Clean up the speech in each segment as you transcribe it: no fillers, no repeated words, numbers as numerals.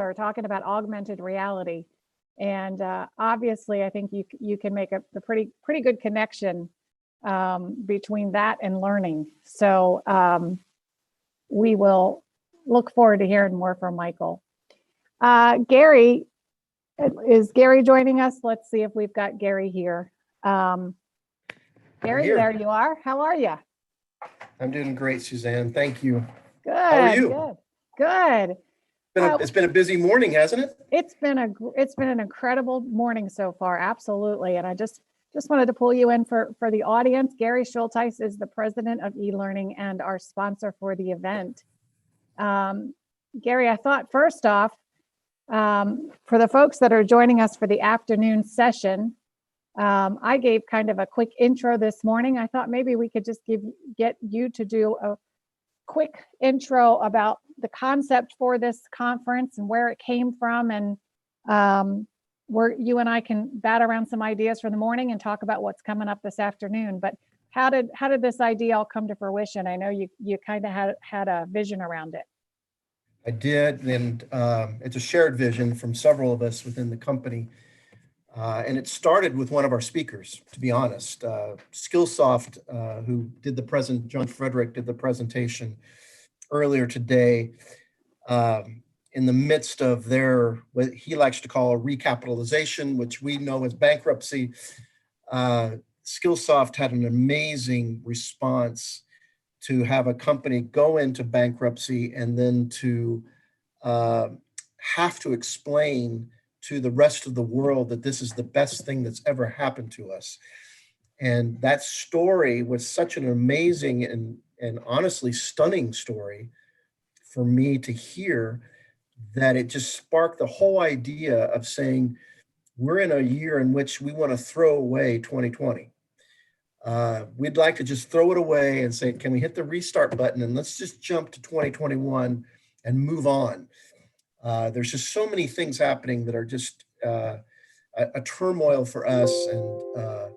are talking about augmented reality. And obviously, I think you can make a pretty good connection between that and learning. So we will look forward to hearing more from Michael. Gary, is Gary joining us? Let's see if we've got Gary here. Gary, there you are. How are you? I'm doing great, Suzanne. Thank you. Good. How are you? Good. It's been a busy morning, hasn't it? It's been an incredible morning so far. Absolutely. And I just wanted to pull you in for the audience. Gary Schulties is the president of eLearning and our sponsor for the event. Gary, I thought first off, for the folks that are joining us for the afternoon session, I gave kind of a quick intro this morning. I thought maybe we could just get you to do a quick intro about the concept for this conference and where it came from, and where you and I can bat around some ideas for the morning and talk about what's coming up this afternoon. But how did this idea all come to fruition? I know you kind of had a vision around it. I did, and it's a shared vision from several of us within the company. And it started with one of our speakers, to be honest. Skillsoft, who did the present, John Frederick did the presentation earlier today, in the midst of their, what he likes to call a recapitalization, which we know as bankruptcy. Skillsoft had an amazing response to have a company go into bankruptcy and then to have to explain to the rest of the world that this is the best thing that's ever happened to us. And that story was such an amazing and honestly stunning story for me to hear, that it just sparked the whole idea of saying, we're in a year in which we want to throw away 2020. We'd like to just throw it away and say, can we hit the restart button and let's just jump to 2021 and move on. There's just so many things happening that are just a turmoil for us, and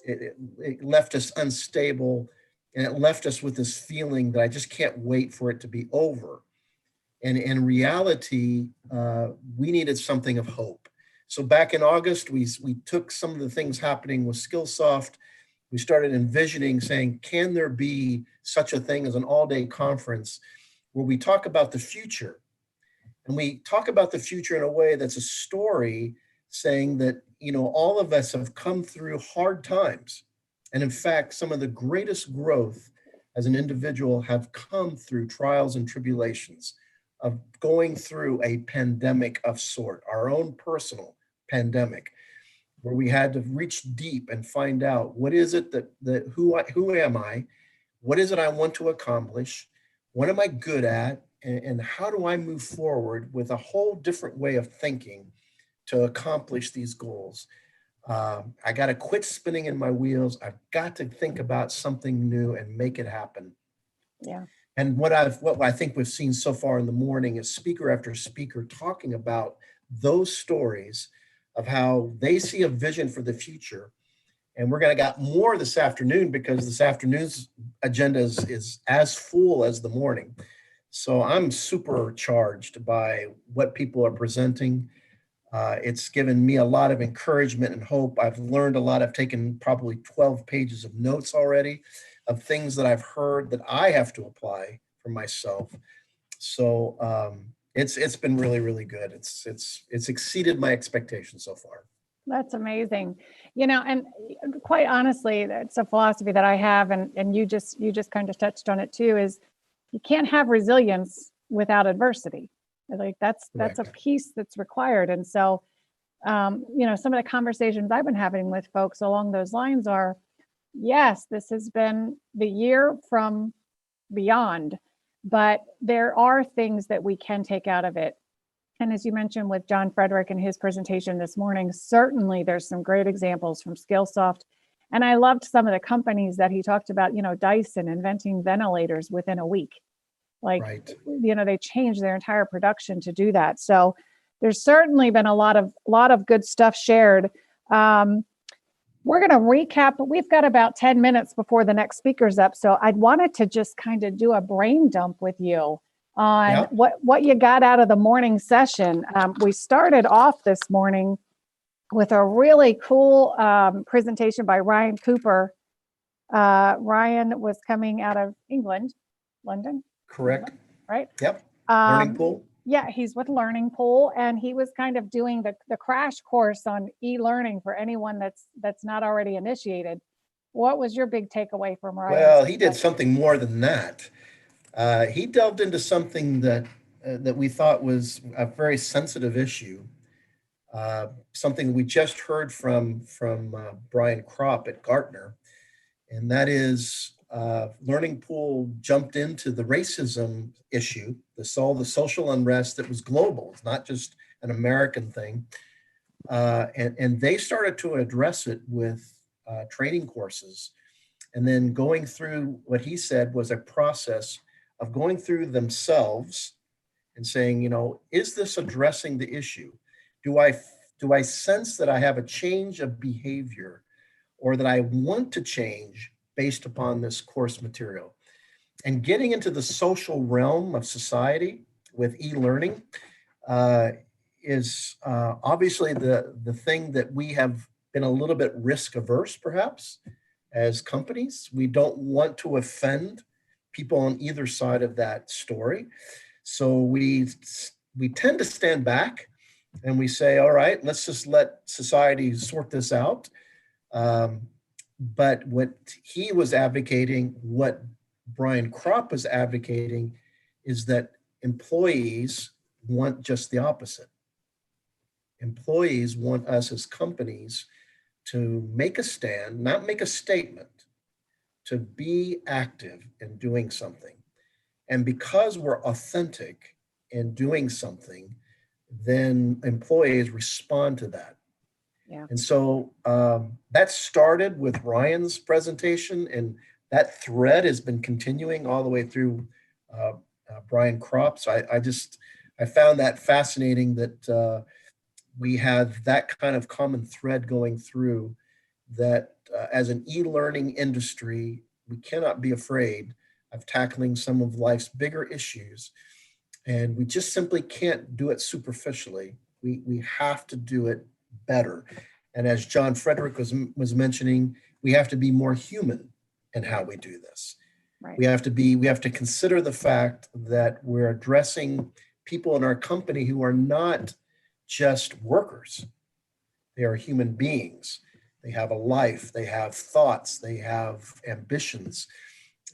it left us unstable, and it left us with this feeling that I just can't wait for it to be over. And in reality, we needed something of hope. So back in August, we took some of the things happening with Skillsoft. We started envisioning saying, can there be such a thing as an all-day conference where we talk about the future? And we talk about the future in a way that's a story, saying that, all of us have come through hard times. And in fact, some of the greatest growth as an individual have come through trials and tribulations of going through a pandemic of sort, our own personal pandemic, where we had to reach deep and find out what is it that who am I? What is it I want to accomplish? What am I good at? And how do I move forward with a whole different way of thinking to accomplish these goals? I got to quit spinning in my wheels. I've got to think about something new and make it happen. Yeah. And what I think we've seen so far in the morning is speaker after speaker talking about those stories of how they see a vision for the future. And we're going to get more this afternoon, because this afternoon's agenda is as full as the morning. So I'm super charged by what people are presenting. It's given me a lot of encouragement and hope. I've learned a lot. I've taken probably 12 pages of notes already of things that I've heard that I have to apply for myself. So it's been really, really good. It's exceeded my expectations so far. That's amazing. And quite honestly, it's a philosophy that I have, and you just kind of touched on it too, is you can't have resilience without adversity. Like that's a piece that's required. And so, some of the conversations I've been having with folks along those lines are, yes, this has been the year from beyond, but there are things that we can take out of it. And as you mentioned with John Frederick and his presentation this morning, certainly there's some great examples from Skillsoft. And I loved some of the companies that he talked about, Dyson inventing ventilators within a week. Like, right. They changed their entire production to do that. So there's certainly been a lot of good stuff shared. We're going to recap, but we've got about 10 minutes before the next speaker's up. So I'd wanted to just kind of do a brain dump with you on Yeah. what you got out of the morning session. We started off this morning with a really cool presentation by Ryan Cooper. Ryan was coming out of England, London, Correct. right? Yep. Learning Pool. Yeah, he's with Learning Pool, and he was kind of doing the crash course on e-learning for anyone that's not already initiated. What was your big takeaway from Ryan? Well, he did something more than that. He delved into something that we thought was a very sensitive issue. Something we just heard from Brian Kropp at Gartner, and that is Learning Pool jumped into the racism issue, all the social unrest that was global. It's not just an American thing, and they started to address it with training courses, and then going through what he said was a process of going through themselves and saying, is this addressing the issue? Do I sense that I have a change of behavior, or that I want to change based upon this course material? And getting into the social realm of society with e-learning is obviously the thing that we have been a little bit risk averse, perhaps, as companies. We don't want to offend people on either side of that story. So we tend to stand back and we say, all right, let's just let society sort this out. But what he was advocating, what Brian Kropp was advocating, is that employees want just the opposite. Employees want us as companies to make a stand, not make a statement, to be active in doing something. And because we're authentic in doing something, then employees respond to that. Yeah. And so that started with Ryan's presentation, and that thread has been continuing all the way through Brian Kropp. So I found that fascinating that we have that kind of common thread going through, that as an e-learning industry, we cannot be afraid of tackling some of life's bigger issues. And we just simply can't do it superficially. We have to do it better. And as John Frederick was mentioning, we have to be more human in how we do this. Right. We have to consider the fact that we're addressing people in our company who are not just workers. They are human beings. They have a life, they have thoughts, they have ambitions.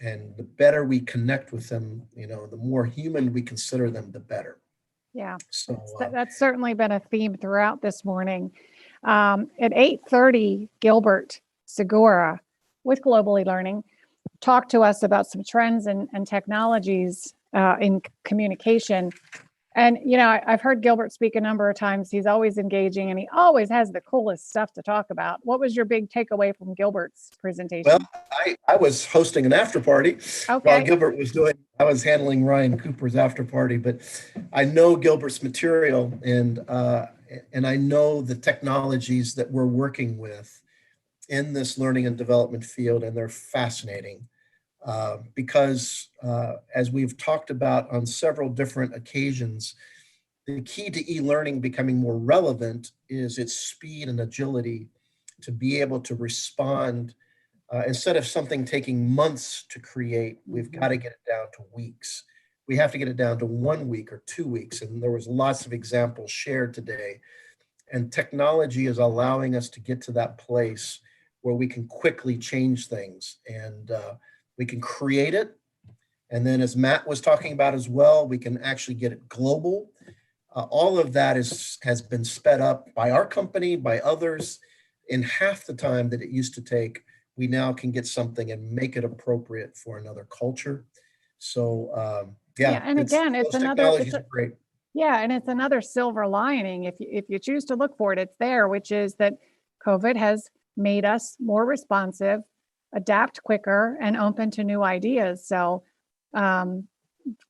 And the better we connect with them, the more human we consider them, the better. Yeah, so that's certainly been a theme throughout this morning. At 8:30, Gilbert Segura with Global eLearning talked to us about some trends and technologies in communication. And, I've heard Gilbert speak a number of times. He's always engaging, and he always has the coolest stuff to talk about. What was your big takeaway from Gilbert's presentation? Well, I was hosting an after party while Gilbert was I was handling Ryan Cooper's after party, but I know Gilbert's material, and I know the technologies that we're working with in this learning and development field, and they're fascinating. Because as we've talked about on several different occasions, the key to e-learning becoming more relevant is its speed and agility to be able to respond. Instead of something taking months to create, we've got to get it down to weeks. We have to get it down to 1 week or 2 weeks. And there was lots of examples shared today. And technology is allowing us to get to that place where we can quickly change things, and we can create it. And then, as Matt was talking about as well, we can actually get it global. All of that has been sped up by our company, by others. In half the time that it used to take, we now can get something and make it appropriate for another culture. So, and again, it's great. Yeah, and it's another silver lining. If you choose to look for it, it's there, which is that COVID has made us more responsive, adapt quicker, and open to new ideas. So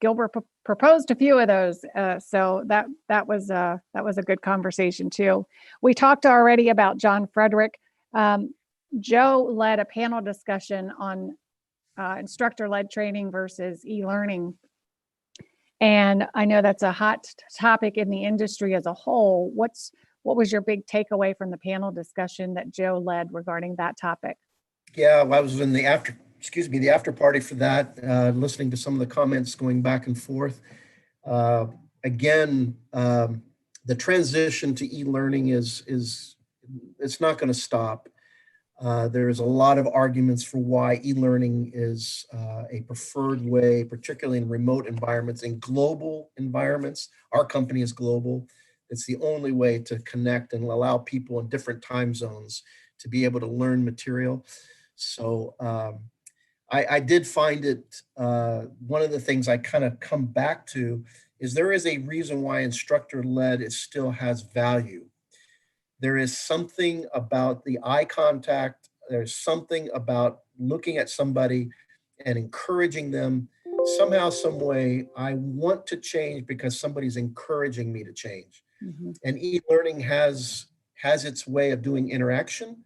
Gilbert proposed a few of those. So that was a good conversation too. We talked already about John Frederick. Joe led a panel discussion on instructor-led training versus e-learning. And I know that's a hot topic in the industry as a whole. What was your big takeaway from the panel discussion that Joe led regarding that topic? Yeah, well, I was in the the after party for that, listening to some of the comments going back and forth. Uh, Again, the transition to e-learning is it's not going to stop. There's a lot of arguments for why e-learning is a preferred way, particularly in remote environments, in global environments. Our company is global. It's the only way to connect and allow people in different time zones to be able to learn material. So I did find it, one of the things I kind of come back to is there is a reason why instructor-led it still has value. There is something about the eye contact. There's something about looking at somebody and encouraging them. Somehow, some way, I want to change because somebody's encouraging me to change. Mhm. And e-learning has its way of doing interaction,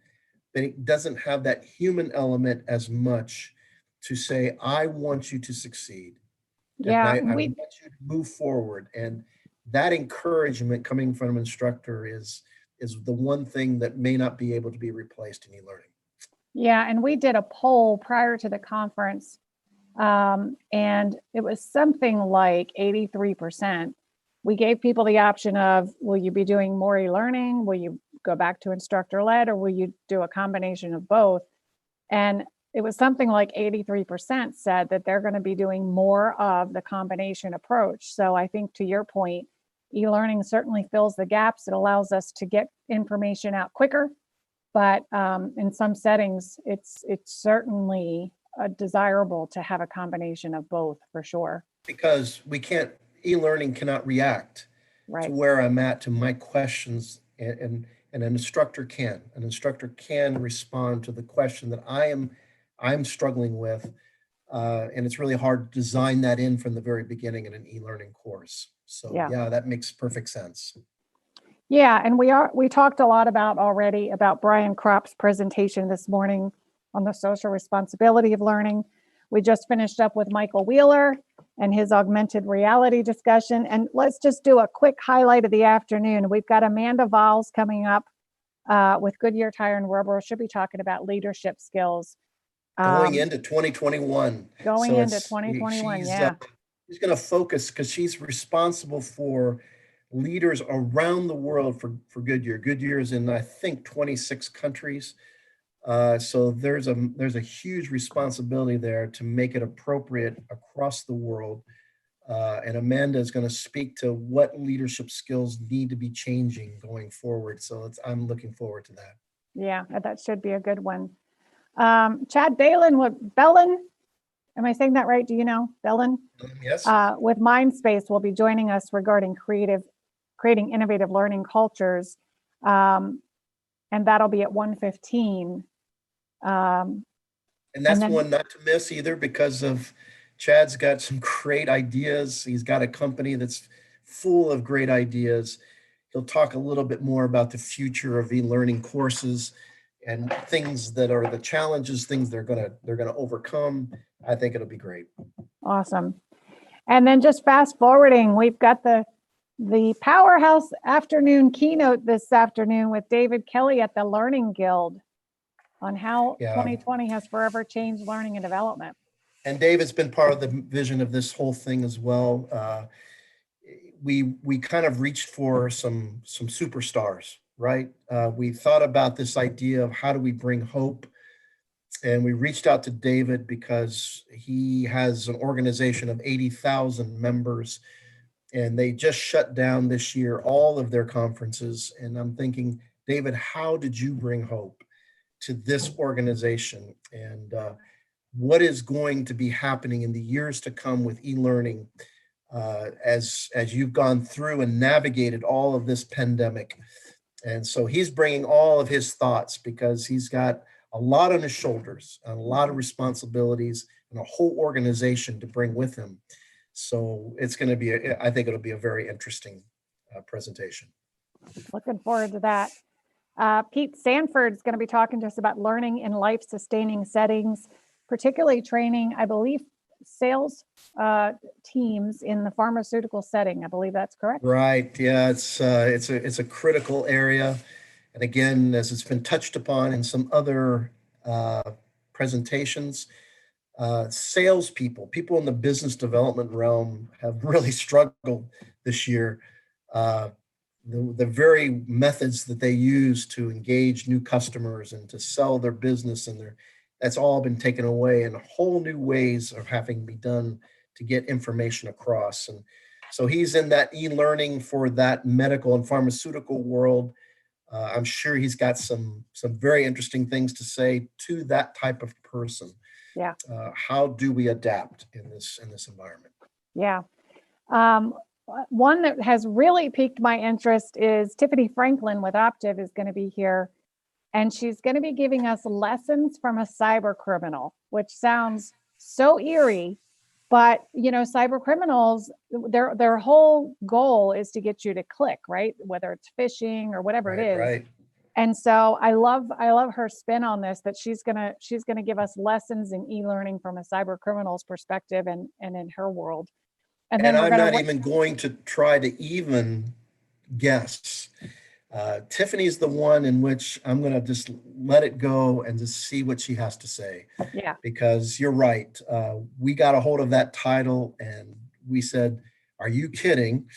but it doesn't have that human element as much to say, I want you to succeed. And Yeah, I and want we you to move forward. And that encouragement coming from an instructor is the one thing that may not be able to be replaced in e-learning. yeah, and we did a poll prior to the conference, and it was something like 83%. We gave people the option of, will you be doing more e-learning? Will you go back to instructor-led, or will you do a combination of both? And it was something like 83% said that they're going to be doing more of the combination approach. So I think, to your point, e-learning certainly fills the gaps. It allows us to get information out quicker, but in some settings, it's certainly desirable to have a combination of both, for sure. Because e-learning cannot react to Right. where I'm at, to my questions, and an instructor can. An instructor can respond to the question that I'm struggling with. And it's really hard to design that in from the very beginning in an e-learning course. So Yeah. yeah, that makes perfect sense. Yeah, and we talked a lot about Brian Kropp's presentation this morning on the social responsibility of learning. We just finished up with Michael Wheeler and his augmented reality discussion. And let's just do a quick highlight of the afternoon. We've got Amanda Valls coming up with Goodyear Tire and Rubber. She'll be talking about leadership skills Going um, into 2021. going So into 2021. Yeah. she's going to focus because she's responsible for leaders around the world for Goodyear. Goodyear is in, I think, 26 countries. So there's a huge responsibility there to make it appropriate across the world. And Amanda is going to speak to what leadership skills need to be changing going forward. So I'm looking forward to that. Yeah, that should be a good one. Chad Bellin, am I saying that right? Do you know Bellin? Yes. With Mindspace will be joining us regarding creating innovative learning cultures. And that'll be at 1:15. And that's And then, one not to miss either, because of Chad's got some great ideas. He's got a company that's full of great ideas. He'll talk a little bit more about the future of e-learning courses and things that are the challenges, things they're gonna overcome. I think it'll be great. awesome. And then, just fast forwarding, we've got the Powerhouse afternoon keynote this afternoon with David Kelly at the Learning Guild on how Yeah. 2020 has forever changed learning and development. And David's been part of the vision of this whole thing as well. We kind of reached for some superstars, right? We thought about this idea of how do we bring hope, and we reached out to David because he has an organization of 80,000 members, and they just shut down this year all of their conferences. And I'm thinking, David, how did you bring hope to this organization? And what is going to be happening in the years to come with e-learning as you've gone through and navigated all of this pandemic? And so he's bringing all of his thoughts because he's got a lot on his shoulders, and a lot of responsibilities, and a whole organization to bring with him. So it's going to be, I think it'll be a very interesting presentation. Looking forward to that. Pete Sanford's going to be talking to us about learning in life-sustaining settings, particularly training, I believe, sales teams in the pharmaceutical setting. I believe that's correct. Right. Yeah, it's a critical area. And again, as it's been touched upon in some other presentations, salespeople, people in the business development realm have really struggled this year. The very methods that they use to engage new customers and to sell their business that's all been taken away, and whole new ways of having to be done to get information across. And so he's in that e-learning for that medical and pharmaceutical world. I'm sure he's got some very interesting things to say to that type of person. Yeah. How do we adapt in this environment? Yeah. One that has really piqued my interest is Tiffany Franklin with Optiv is going to be here, and she's going to be giving us lessons from a cyber criminal, which sounds so eerie. But, cyber criminals, their whole goal is to get you to click, right? Whether it's phishing or whatever it is. Right. And so I love her spin on this, that she's gonna give us lessons in e-learning from a cyber criminal's perspective and in her world. And then I'm not even going to try to even guess. Tiffany's the one in which I'm going to just let it go and just see what she has to say. Yeah. Because you're right. We got a hold of that title and we said, "Are you kidding?"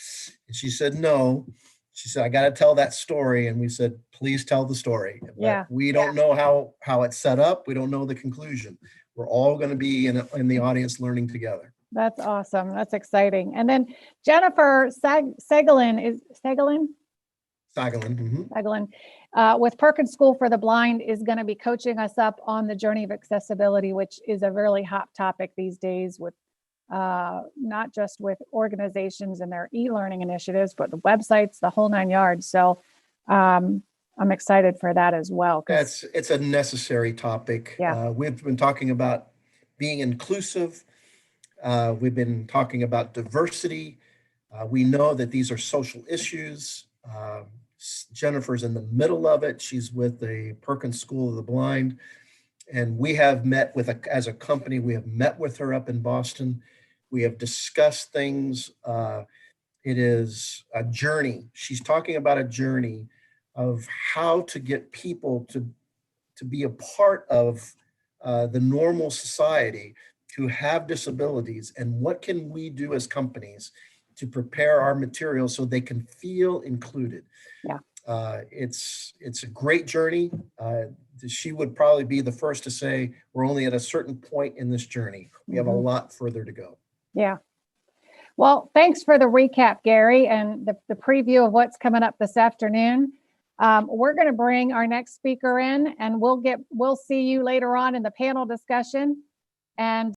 And she said, "No." She said, "I got to tell that story." And we said, "Please tell the story." But we don't know how it's set up. We don't know the conclusion. We're all going to be in the audience learning together. That's awesome. That's exciting. And then Jennifer Segalin with Perkins School for the Blind is going to be coaching us up on the journey of accessibility, which is a really hot topic these days with not just with organizations and their e-learning initiatives, but the websites, the whole 9 yards. So I'm excited for that as well. It's a necessary topic. Yeah. We've been talking about being inclusive. We've been talking about diversity. We know that these are social issues. Jennifer's in the middle of it. She's with the Perkins School of the Blind. And we have met as a company, we have met with her up in Boston. We have discussed things. It is a journey. She's talking about a journey of how to get people to be a part of the normal society, who have disabilities, and what can we do as companies to prepare our materials so they can feel included. Yeah. It's a great journey. She would probably be the first to say we're only at a certain point in this journey. We have a lot further to go. Yeah. Well, thanks for the recap, Gary, and the preview of what's coming up this afternoon. We're going to bring our next speaker in, and we'll see you later on in the panel discussion. And